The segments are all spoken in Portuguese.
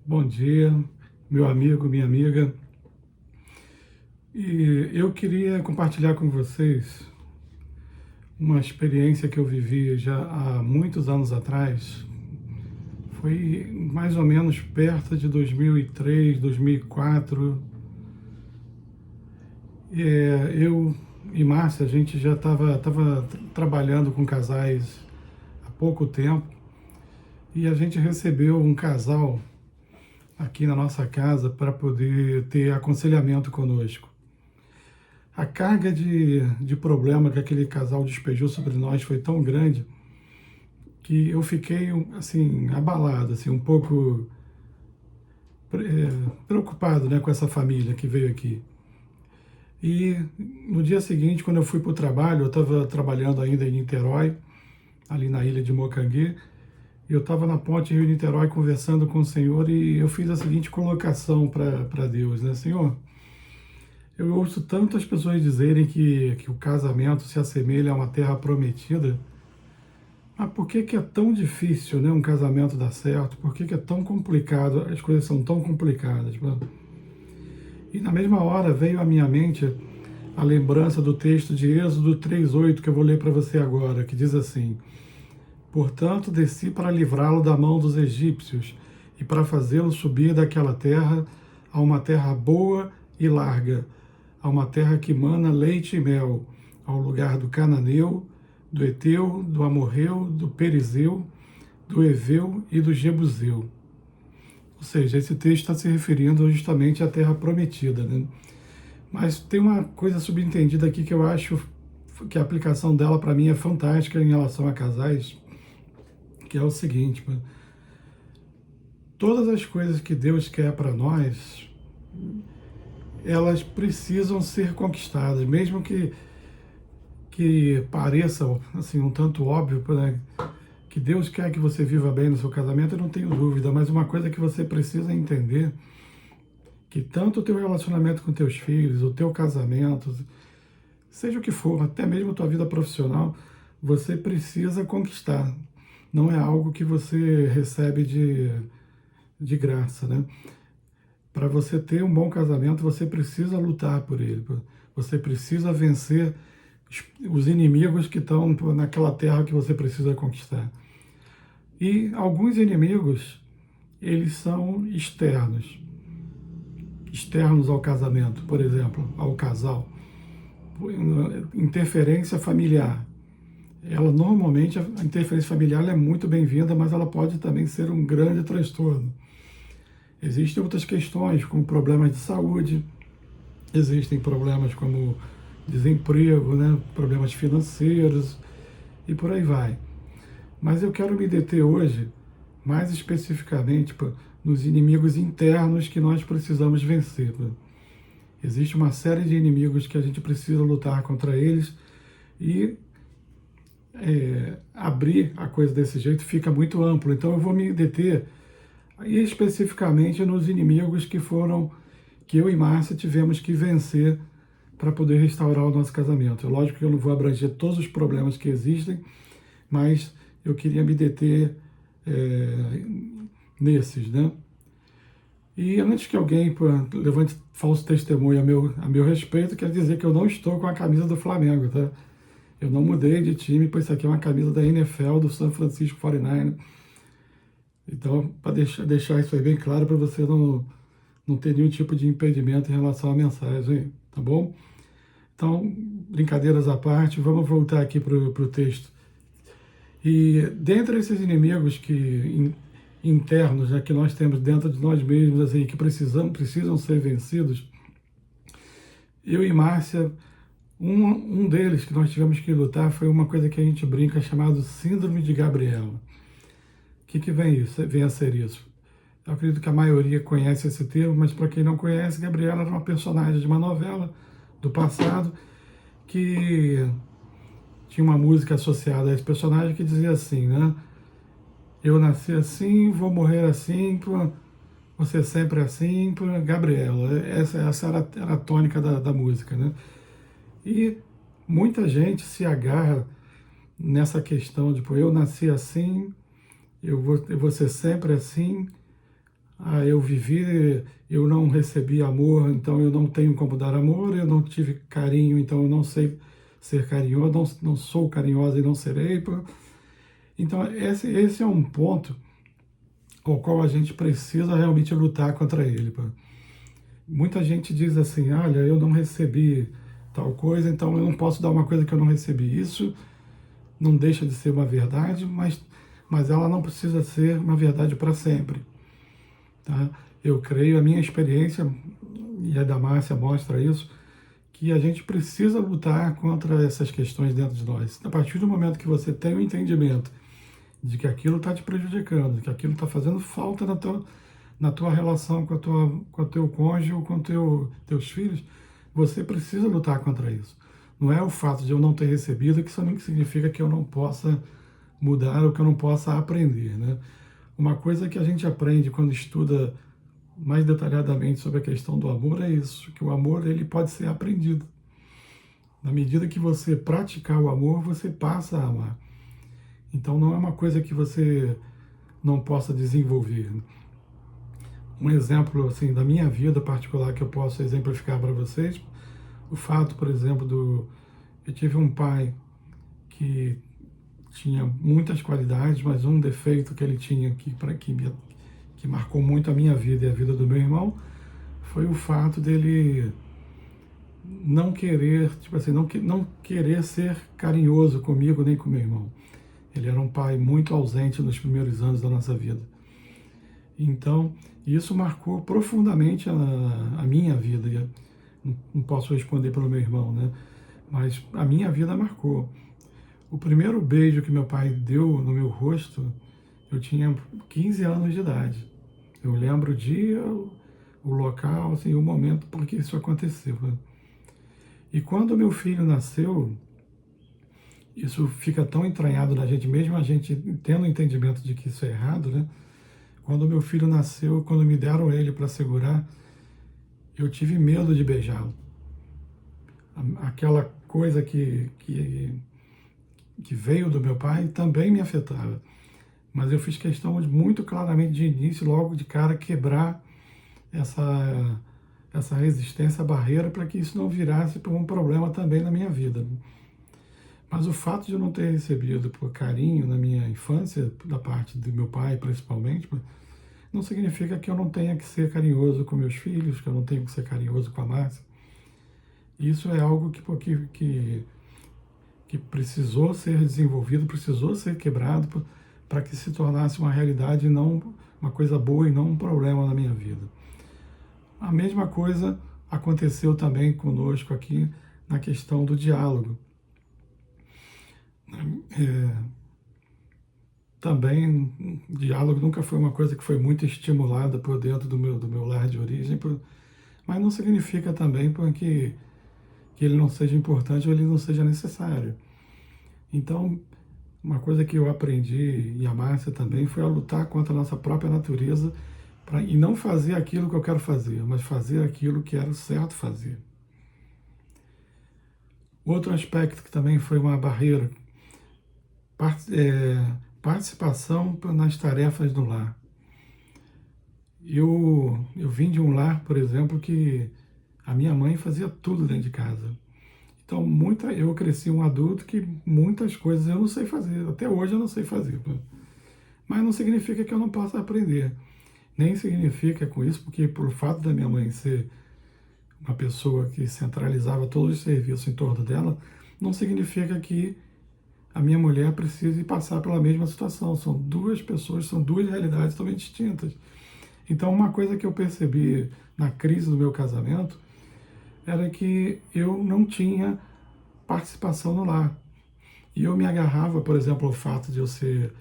Bom dia, meu amigo, minha amiga. E eu queria compartilhar com vocês uma experiência que eu vivi já há muitos anos atrás. Foi mais ou menos perto de 2003, 2004. Eu e Márcia, a gente já estava trabalhando com casais há pouco tempo e a gente recebeu um casal aqui na nossa casa para poder ter aconselhamento conosco. A carga de problema que aquele casal despejou sobre nós foi tão grande que eu fiquei assim abalado, assim um pouco preocupado, né, com essa família que veio aqui. E no dia seguinte, quando eu fui para o trabalho, eu estava trabalhando ainda em Niterói, ali na ilha de Mocangue, e eu estava na ponte Rio-Niterói conversando com o Senhor e eu fiz a seguinte colocação para Deus, né? Senhor, eu ouço tantas pessoas dizerem que o casamento se assemelha a uma terra prometida, mas por que que é tão difícil, né, um casamento dar certo? Por que que é tão complicado? As coisas são tão complicadas, mano. E na mesma hora veio à minha mente a lembrança do texto de Êxodo 3:8 que eu vou ler para você agora, que diz assim: Portanto, desci para livrá-lo da mão dos egípcios e para fazê-lo subir daquela terra a uma terra boa e larga, a uma terra que mana leite e mel, ao lugar do cananeu, do Eteu, do Amorreu, do Perizeu, do Eveu e do Jebuseu. Ou seja, esse texto está se referindo justamente à terra prometida, né? Mas tem uma coisa subentendida aqui que eu acho que a aplicação dela para mim é fantástica em relação a casais, que é o seguinte: todas as coisas que Deus quer para nós, elas precisam ser conquistadas, mesmo que pareça assim um tanto óbvio, né? Que Deus quer que você viva bem no seu casamento, eu não tenho dúvida, mas uma coisa que você precisa entender, que tanto o teu relacionamento com teus filhos, o teu casamento, seja o que for, até mesmo a tua vida profissional, você precisa conquistar. Não é algo que você recebe de graça, né? Para você ter um bom casamento, você precisa lutar por ele. Você precisa vencer os inimigos que estão naquela terra que você precisa conquistar. E alguns inimigos, eles são externos. Externos ao casamento, por exemplo, ao casal. Interferência familiar. Ela normalmente, a interferência familiar é muito bem-vinda, mas ela pode também ser um grande transtorno. Existem outras questões, como problemas de saúde, existem problemas como desemprego, né, problemas financeiros e por aí vai. Mas eu quero me deter hoje, mais especificamente, nos inimigos internos que nós precisamos vencer. Existe uma série de inimigos que a gente precisa lutar contra eles e abrir a coisa desse jeito fica muito amplo. Então eu vou me deter especificamente nos inimigos que eu e Márcia tivemos que vencer para poder restaurar o nosso casamento. É lógico que eu não vou abranger todos os problemas que existem, mas eu queria me deter nesses, né? E antes que alguém levante falso testemunho a meu respeito, quero dizer que eu não estou com a camisa do Flamengo, tá? Eu não mudei de time, pois isso aqui é uma camisa da NFL, do San Francisco 49ers. Então, para deixar isso aí bem claro, para você não ter nenhum tipo de impedimento em relação à mensagem, tá bom? Então, brincadeiras à parte, vamos voltar aqui para o texto. E dentre esses inimigos internos, né, que nós temos dentro de nós mesmos, assim, que precisam ser vencidos, eu e Márcia, um deles que nós tivemos que lutar foi uma coisa que a gente brinca chamado Síndrome de Gabriela. O que vem a ser isso? Eu acredito que a maioria conhece esse termo, mas para quem não conhece, Gabriela era uma personagem de uma novela do passado que tinha uma música associada a esse personagem que dizia assim, né? Eu nasci assim, vou morrer assim, você sempre assim, Gabriela. Essa era a tônica da música, né? E muita gente se agarra nessa questão de, eu nasci assim, eu vou ser sempre assim, eu vivi, eu não recebi amor, então eu não tenho como dar amor, eu não tive carinho, então eu não sei ser carinhoso, não sou carinhosa e não serei. Pô. Então, esse é um ponto ao qual a gente precisa realmente lutar contra ele. Pô. Muita gente diz assim, olha, eu não recebi tal coisa, então eu não posso dar uma coisa que eu não recebi. Isso não deixa de ser uma verdade, mas ela não precisa ser uma verdade para sempre. Tá? Eu creio, a minha experiência, e a da Márcia mostra isso, que a gente precisa lutar contra essas questões dentro de nós. A partir do momento que você tem o entendimento de que aquilo está te prejudicando, que aquilo está fazendo falta na tua relação com o teu cônjuge ou com teus filhos, você precisa lutar contra isso. Não é o fato de eu não ter recebido que somente significa que eu não possa mudar ou que eu não possa aprender, né? Uma coisa que a gente aprende quando estuda mais detalhadamente sobre a questão do amor é isso, que o amor ele pode ser aprendido. Na medida que você praticar o amor, você passa a amar. Então não é uma coisa que você não possa desenvolver. Um exemplo assim da minha vida particular que eu posso exemplificar para vocês, o fato, por exemplo, eu tive um pai que tinha muitas qualidades, mas um defeito que ele tinha que marcou muito a minha vida e a vida do meu irmão foi o fato dele não querer, tipo assim, não querer ser carinhoso comigo nem com meu irmão. Ele era um pai muito ausente nos primeiros anos da nossa vida. Então, isso marcou profundamente a minha vida. Não posso responder pelo meu irmão, né? Mas a minha vida marcou. O primeiro beijo que meu pai deu no meu rosto, eu tinha 15 anos de idade. Eu lembro o dia, o local, assim, o momento por que isso aconteceu. Né? E quando meu filho nasceu, isso fica tão entranhado na gente, mesmo a gente tendo o entendimento de que isso é errado, né? Quando meu filho nasceu, quando me deram ele para segurar, eu tive medo de beijá-lo. Aquela coisa que veio do meu pai também me afetava. Mas eu fiz questão de, muito claramente de início, logo de cara, quebrar essa resistência, a barreira, para que isso não virasse um problema também na minha vida. Mas o fato de eu não ter recebido por carinho na minha infância, da parte do meu pai principalmente, não significa que eu não tenha que ser carinhoso com meus filhos, que eu não tenho que ser carinhoso com a Márcia. Isso é algo que precisou ser desenvolvido, precisou ser quebrado para que se tornasse uma realidade, não uma coisa boa e não um problema na minha vida. A mesma coisa aconteceu também conosco aqui na questão do diálogo. Também, diálogo nunca foi uma coisa que foi muito estimulada por dentro do meu lar de origem, mas não significa também que ele não seja importante ou ele não seja necessário. Então, uma coisa que eu aprendi, e a Márcia também, foi a lutar contra a nossa própria natureza e não fazer aquilo que eu quero fazer, mas fazer aquilo que era certo fazer. Outro aspecto que também foi uma barreira, participação nas tarefas do lar. Eu vim de um lar, por exemplo, que a minha mãe fazia tudo dentro de casa. Então, eu cresci um adulto que muitas coisas eu não sei fazer. Até hoje eu não sei fazer. Mas não significa que eu não possa aprender. Nem significa com isso, porque por fato da minha mãe ser uma pessoa que centralizava todos os serviços em torno dela, não significa que a minha mulher precise passar pela mesma situação. São duas pessoas, são duas realidades totalmente distintas. Então, uma coisa que eu percebi na crise do meu casamento era que eu não tinha participação no lar. E eu me agarrava, por exemplo, ao fato de eu ser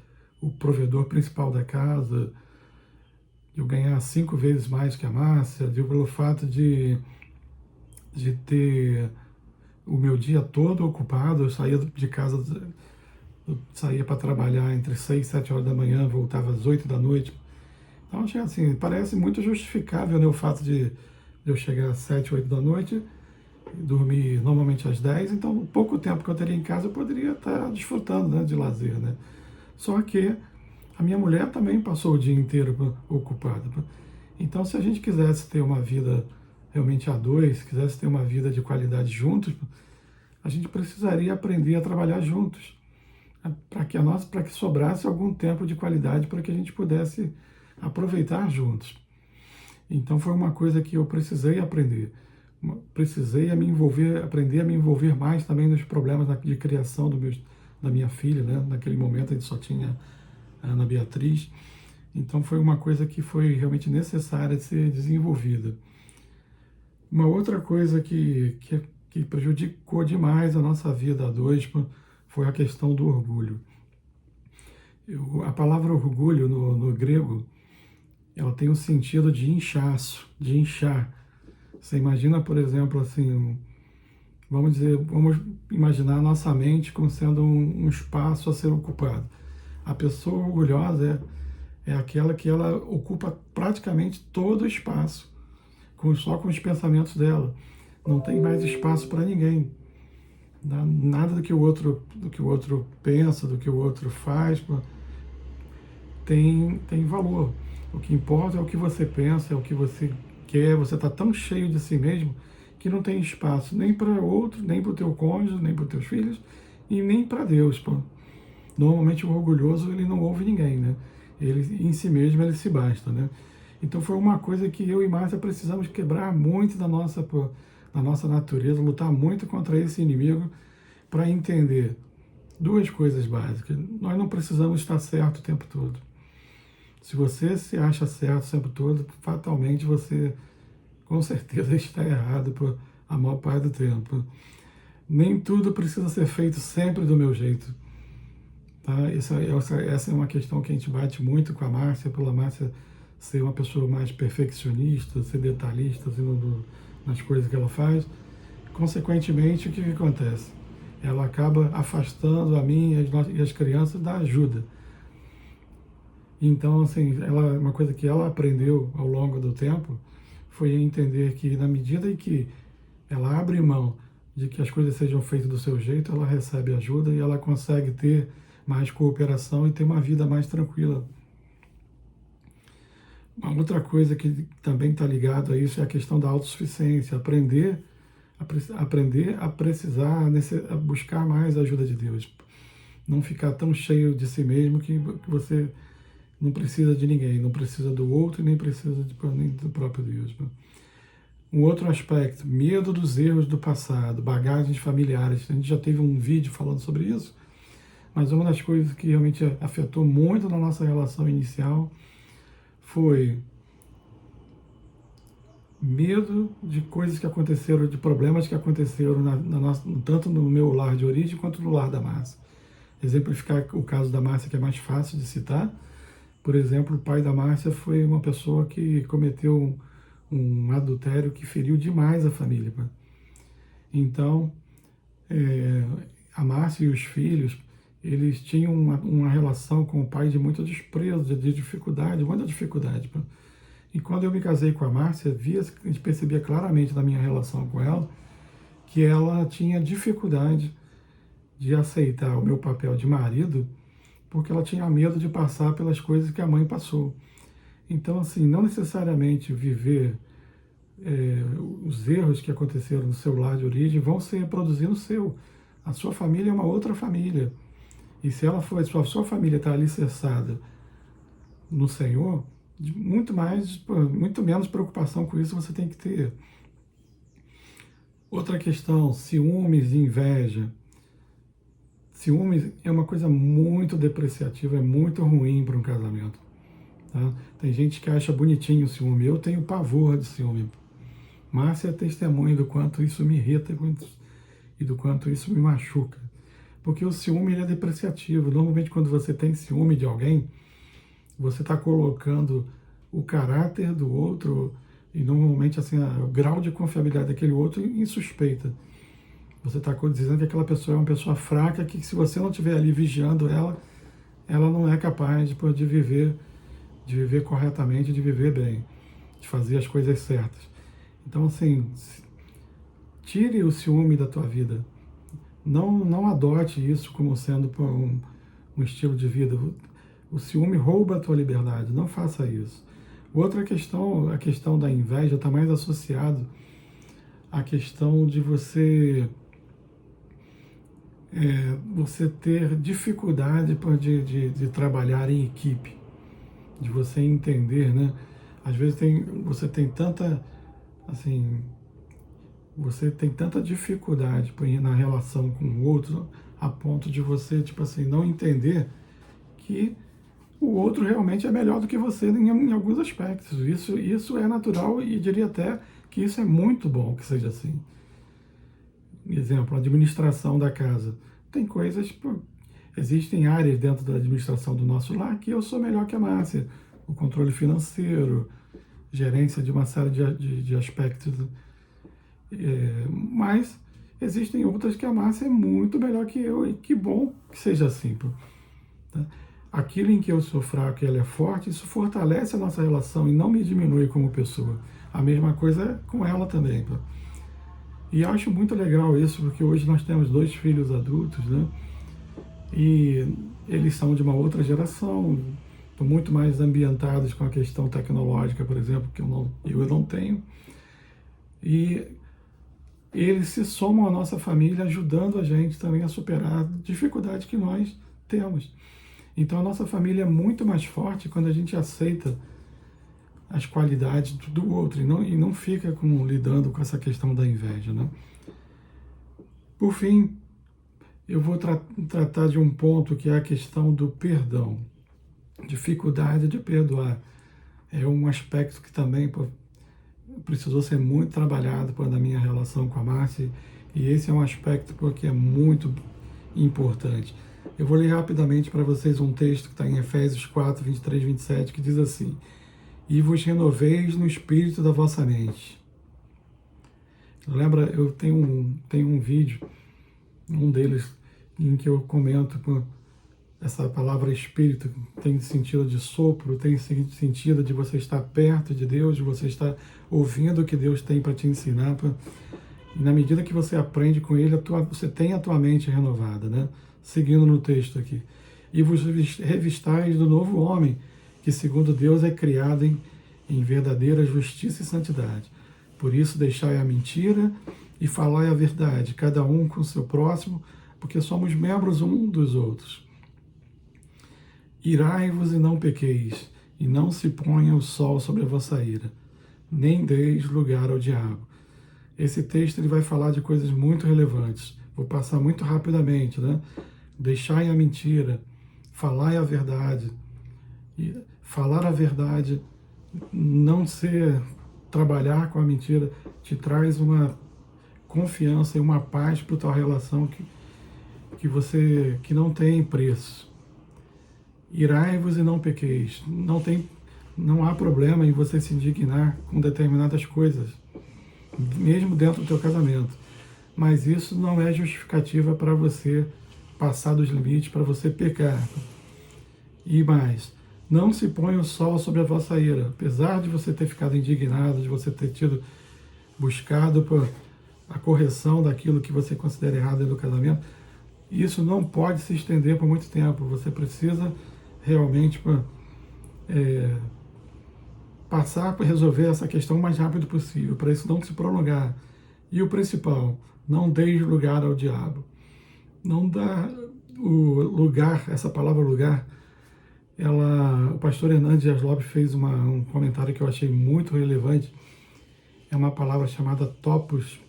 o provedor principal da casa, eu ganhar 5 vezes mais que a Márcia, pelo fato de ter o meu dia todo ocupado, eu saía de casa, eu saía para trabalhar entre 6 e 7 horas da manhã, voltava às 8 da noite. Então, assim, parece muito justificável, né, o fato de eu chegar às 7, 8 da noite e dormir normalmente às 10, então o pouco tempo que eu teria em casa eu poderia estar desfrutando, né, de lazer, né. Só que A minha mulher também passou o dia inteiro ocupada. Então, se a gente quisesse ter uma vida realmente a dois, quisesse ter uma vida de qualidade juntos, a gente precisaria aprender a trabalhar juntos, para que sobrasse algum tempo de qualidade para que a gente pudesse aproveitar juntos. Então foi uma coisa que eu precisei aprender. Precisei me envolver, aprender a me envolver mais também nos problemas de criação da minha filha, né? Naquele momento a gente só tinha a Ana Beatriz. Então foi uma coisa que foi realmente necessária de ser desenvolvida. Uma outra coisa que prejudicou demais a nossa vida a dois foi a questão do orgulho. A palavra orgulho no grego, ela tem o sentido de inchaço, de inchar. Você imagina, por exemplo, assim, vamos imaginar a nossa mente como sendo um espaço a ser ocupado. A pessoa orgulhosa é aquela que ela ocupa praticamente todo o espaço, só com os pensamentos dela. Não tem mais espaço para ninguém. Nada do que o outro pensa, do que o outro faz, tem valor. O que importa é o que você pensa, é o que você quer. Você está tão cheio de si mesmo que não tem espaço nem para outro, nem para o teu cônjuge, nem para os teus filhos e nem para Deus. Normalmente o orgulhoso ele não ouve ninguém, né? Ele em si mesmo ele se basta, né? Então foi uma coisa que eu e Márcia precisamos quebrar muito da nossa natureza, lutar muito contra esse inimigo para entender duas coisas básicas. Nós não precisamos estar certo o tempo todo. Se você se acha certo o tempo todo, fatalmente você com certeza está errado por a maior parte do tempo. Nem tudo precisa ser feito sempre do meu jeito. Tá? Essa é uma questão que a gente bate muito com a Márcia, pela Márcia ser uma pessoa mais perfeccionista, ser detalhista assim, nas coisas que ela faz. Consequentemente, o que acontece? Ela acaba afastando a mim e as crianças da ajuda. Então, assim, uma coisa que ela aprendeu ao longo do tempo foi entender que, na medida em que ela abre mão de que as coisas sejam feitas do seu jeito, ela recebe ajuda e ela consegue ter mais cooperação e ter uma vida mais tranquila. Uma outra coisa que também está ligado a isso é a questão da autossuficiência, aprender a precisar, a buscar mais a ajuda de Deus. Não ficar tão cheio de si mesmo que você não precisa de ninguém, não precisa do outro e nem precisa nem do próprio Deus. Um outro aspecto, medo dos erros do passado, bagagens familiares. A gente já teve um vídeo falando sobre isso, mas uma das coisas que realmente afetou muito na nossa relação inicial foi medo de coisas que aconteceram, de problemas que aconteceram tanto no meu lar de origem quanto no lar da Márcia. Exemplificar o caso da Márcia, que é mais fácil de citar. Por exemplo, o pai da Márcia foi uma pessoa que cometeu um adultério que feriu demais a família. Então, a Márcia e os filhos, eles tinham uma relação com o pai de muito desprezo, de dificuldade, muita dificuldade. E quando eu me casei com a Márcia, a gente percebia claramente na minha relação com ela que ela tinha dificuldade de aceitar o meu papel de marido, porque ela tinha medo de passar pelas coisas que a mãe passou. Então, assim, não necessariamente viver os erros que aconteceram no seu lar de origem vão se reproduzir no seu. A sua família é uma outra família. E se a sua família está alicerçada no Senhor, muito menos preocupação com isso você tem que ter. Outra questão, ciúmes e inveja. Ciúmes é uma coisa muito depreciativa, é muito ruim para um casamento. Tá? Tem gente que acha bonitinho o ciúme. Eu tenho pavor de ciúme. Márcia é testemunha do quanto isso me irrita e do quanto isso me machuca. Porque o ciúme ele é depreciativo. Normalmente, quando você tem ciúme de alguém, você está colocando o caráter do outro e normalmente assim, o grau de confiabilidade daquele outro em suspeita. Você está dizendo que aquela pessoa é uma pessoa fraca, que se você não estiver ali vigiando ela não é capaz de viver corretamente, de viver bem, de fazer as coisas certas. Então, assim, tire o ciúme da tua vida. Não adote isso como sendo um estilo de vida. O ciúme rouba a tua liberdade, não faça isso. Outra questão, a questão da inveja está mais associado à questão de você ter dificuldade de trabalhar em equipe, de você entender, né? Às vezes você tem tanta, assim, você tem tanta dificuldade na relação com o outro, a ponto de você, tipo assim, não entender que o outro realmente é melhor do que você em alguns aspectos. Isso é natural e diria até que isso é muito bom que seja assim. Exemplo, a administração da casa. Tem coisas, existem áreas dentro da administração do nosso lar que eu sou melhor que a Márcia. O controle financeiro, gerência de uma série de aspectos. Mas existem outras que a Márcia é muito melhor que eu, e que bom que seja assim. Tá? Aquilo em que eu sou fraco e ela é forte, isso fortalece a nossa relação e não me diminui como pessoa. A mesma coisa é com ela também. Tá? E eu acho muito legal isso, porque hoje nós temos 2 filhos adultos, né? E eles são de uma outra geração, estão muito mais ambientados com a questão tecnológica, por exemplo, que eu não tenho. E eles se somam à nossa família, ajudando a gente também a superar a dificuldade que nós temos. Então a nossa família é muito mais forte quando a gente aceita as qualidades do outro e não fica lidando com essa questão da inveja, né? Por fim, eu vou tratar de um ponto que é a questão do perdão. Dificuldade de perdoar. É um aspecto que também precisou ser muito trabalhado na minha relação com a Márcia, e esse é um aspecto porque é muito importante. Eu vou ler rapidamente para vocês um texto que está em Efésios 4, 23, 27, que diz assim: e vos renoveis no espírito da vossa mente. Lembra, eu tenho um vídeo, um deles, em que eu comento essa palavra espírito, tem sentido de sopro, tem sentido de você estar perto de Deus, de você estar ouvindo o que Deus tem para te ensinar. E na medida que você aprende com Ele, você tem a tua mente renovada, né? Seguindo no texto aqui. E vos revistais do novo homem, que segundo Deus é criado em verdadeira justiça e santidade. Por isso deixai a mentira e falai a verdade, cada um com o seu próximo, porque somos membros um dos outros. Irai-vos e não pequeis, e não se ponha o sol sobre a vossa ira, nem deis lugar ao diabo. Esse texto ele vai falar de coisas muito relevantes. Vou passar muito rapidamente, né? Deixai a mentira, falai a verdade. E falar a verdade, não trabalhar com a mentira, te traz uma confiança e uma paz para a tua relação que não tem preço. Irai-vos e não pequeis. Não há problema em você se indignar com determinadas coisas, mesmo dentro do teu casamento. Mas isso não é justificativa para você passar dos limites, para você pecar. E mais, não se põe o sol sobre a vossa ira. Apesar de você ter ficado indignado, de você ter buscado por a correção daquilo que você considera errado no casamento, isso não pode se estender por muito tempo. Você precisa realmente passar para resolver essa questão o mais rápido possível, para isso não se prolongar. E o principal, não deis lugar ao diabo. Não dá o lugar, essa palavra lugar, o pastor Hernandes Dias Lopes fez um comentário que eu achei muito relevante. É uma palavra chamada topos,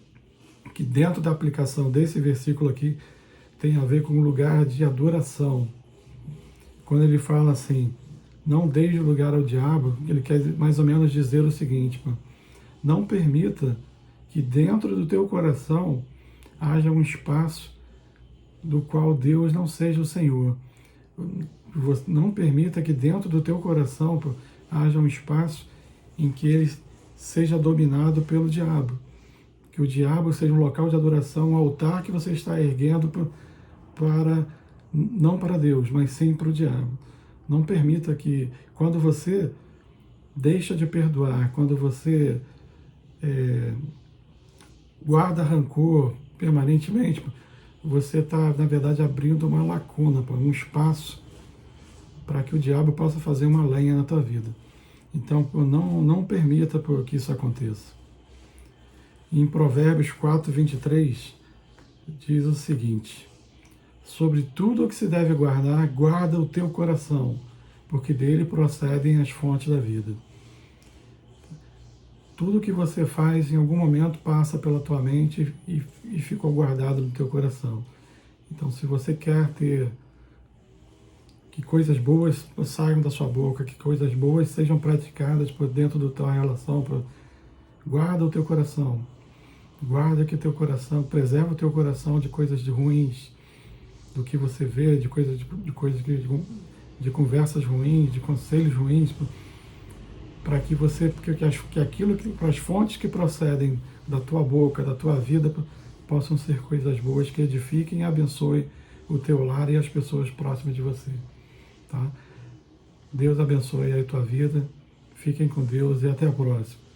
que dentro da aplicação desse versículo aqui tem a ver com o lugar de adoração. Quando ele fala assim, não deixe lugar ao diabo, ele quer mais ou menos dizer o seguinte: não permita que dentro do teu coração haja um espaço do qual Deus não seja o Senhor. Não permita que dentro do teu coração haja um espaço em que ele seja dominado pelo diabo. Que o diabo seja um local de adoração, um altar que você está erguendo não para Deus, mas sim para o diabo. Não permita que, quando você deixa de perdoar, quando você guarda rancor permanentemente, você está, na verdade, abrindo uma lacuna, um espaço para que o diabo possa fazer uma lenha na tua vida. Então, não permita que isso aconteça. Em Provérbios 4, 23, diz o seguinte: sobre tudo o que se deve guardar, guarda o teu coração, porque dele procedem as fontes da vida. Tudo que você faz, em algum momento, passa pela tua mente e ficou guardado no teu coração. Então, se você quer ter que coisas boas saiam da sua boca, que coisas boas sejam praticadas por dentro da tua relação, guarda o teu coração. Guarda que o teu coração, preserva o teu coração de coisas ruins, do que você vê, de conversas ruins, de conselhos ruins, para que as fontes que procedem da tua boca, da tua vida, possam ser coisas boas que edifiquem e abençoem o teu lar e as pessoas próximas de você. Tá? Deus abençoe a tua vida, fiquem com Deus e até a próxima.